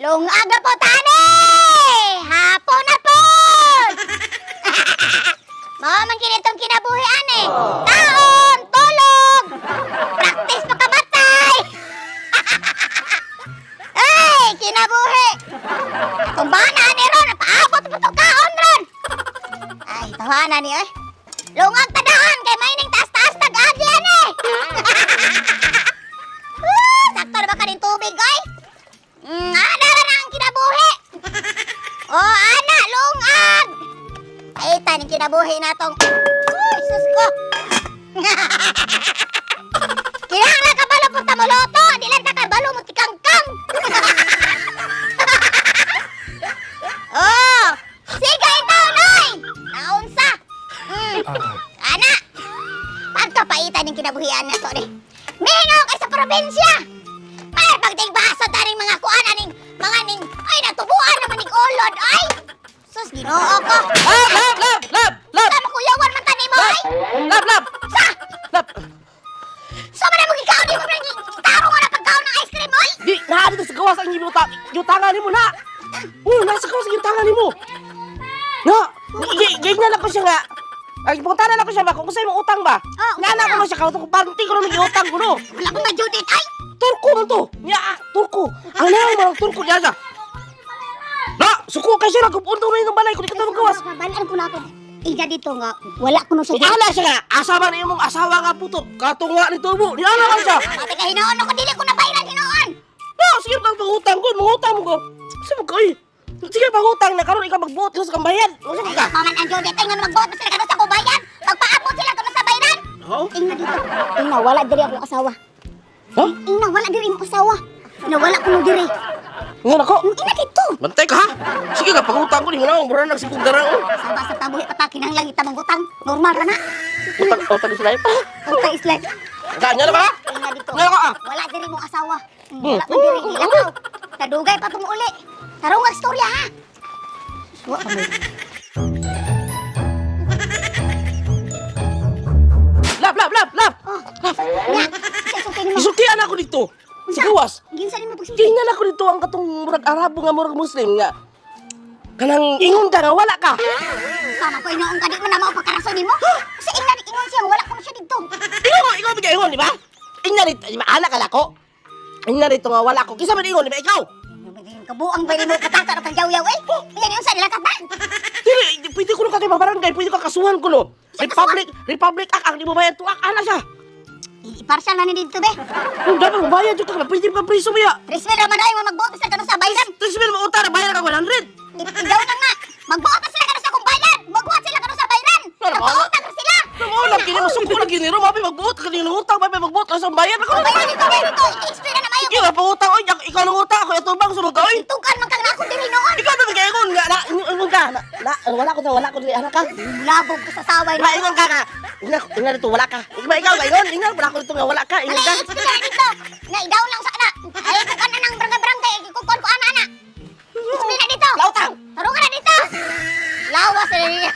Lungaga po tani! Hapon na po! Mao man kinitong kinabuhian eh. Taon, tulog! Practice pagkamatay! Ay, kinabuhi! Kung bana ni Ron, paabot mo itong kaon Ron! Ay, tawanan ni eh. Lungag tadahan kay may ning taas-taas tag-agyan eh! Sakto na ba ka ng tubig ay? Ana na ang kinabuhi! Oh, ana, lungag! Ay, taning kinabuhi na tong... Uy, sus ko! Kinahanglan ka balo punta mo loto! Di lang ka kabalo mo tikangkang! Oh! Sige, ikaw, Noy! Naunsa! Ana! Pagkapaitan ng kinabuhian na to, eh. Mingaw kay sa probinsya! Ay, pagtigbaso taring mga kuan, aning mga ning... Ay, natubuan naman ning ulod, ay! Sus, ginoo ko! Lab! Sa makuyawan man tani mo, ay! Lab! Sa! Lab! Sa man mo gikaw, di mo man tarong nga na pagkaon ng ice cream, ay! Di, naa dito sa gawas ang yutangan ni mo, na! Nasa gawas ang yutangan ni mo! Na! Ganyan na ko siya nga! Ay, punta na ko siya ba? Kung sa'yo mong utang ba? Oh, nga na ko na siya, kung panti ko naman yung utang ko, no? Wala ko ma-Judith, ay! Turko man to! Nya, turko! Ang nalang mo ng turko niya siya! Na! Suko ka siya, nagpupunto na yung balay ko, di ka na magawas! Balaan ko na ako. Ida dito nga, wala ko na siya. Hala siya nga! Asawa na yung mong asawa nga puto! Katunga ni tubo! Niala ka siya! Mati ka hinoon ako, dili ko na bayaran hinoon. No! Sige kang pangutang ko! Mangutang mo ko! Sige ka eh! Sige pangutang na karon ikaw magbuot ka sa kambayan! Sige ka! Paman ang Judith, ay nga magbuot na sila ka sa kubayan. Magpaabot sila ka na sa bayaran. Oo? Ina dito. Ina, wala diri akong asawa. Ha? Ina, wala diri akong asawa. Ina, wala ko no diri. Nga nako! Ina dito. Bantay ka ha! Sige ka pangutang ko! Di nga na mura nagsigong darang! Saba sa tabuhi patakin ang langit tamang utang. Normal ra na. Utang sila eh! Utang is like. Ganyan na ba? Ina dito. Nga nako ah! Wala diri mong asawa. Wala ko diri nilakaw. Kadugay pa tong uli. Tarong nga istorya ha. Wa pa mo. Lab! Oh. Nya, sa sulti nimo. Isukian ako dito! Sa gawas! Ginsa nimo pagsulti. Tingnan ako dito ang katong murag Arabo nga murag Muslim nga. Kanang ingon ka nga wala ka. Sama ko inoong kadi man na mao pagkarason nimo. Sa ina ni ingon siya wala ko na siya dito. Ikaw bigay ingon, di ba? Ingna dito, di ba? Anak ka lako. Ingna dito nga wala ko. Kisa man ingon, di ba? Ikaw! Kabuang pwede mo katata ng yaw-yaw eh. Iyan yung sa nila kata. Dili, pwede ko na kay barangay, pwede ka kasuhan ko no. Republic Act, ang di mo bayad tuak, ana siya. Iparsal na ni dito be. Kung dapat mo bayad yung pwede ka priso mo ya. Trismil naman ay mo magbuot sa kano sa bayan. Tapos sabihin mo, utara, bayad ka 100. Idaw na nga. Magbuot na sila kano sa kong bayan. Magbuot sila kano sa bayan. Nagbuot na sila. Namulang, kini mo suko na giniro, mapi magbuot, kanina utang, mapi magbuot, lang sa bayad ako. Bayan dito be. Ito, i-explain na mayo. Ikaw na pangutang, oy, ikaw nang utang, ako yung tubang, sunod ka, oy. Tukan man kang nakon din noon. Ikaw na bigay ingon nga, ingon ka, wala ko anak ka. Labog ka sa saway. Ingon ka ka. Ingon dito, wala ka. Ikaw ka, ingon, wala ko dito nga, wala ka, ingon Wala ka. i-explain na dito. Na idaw lang sa ana. Ay, kukan na ng barangay-barangay. Kukuan ko ana. Explain na dito. Lautang. Tarungan na dito. Lawas na niya.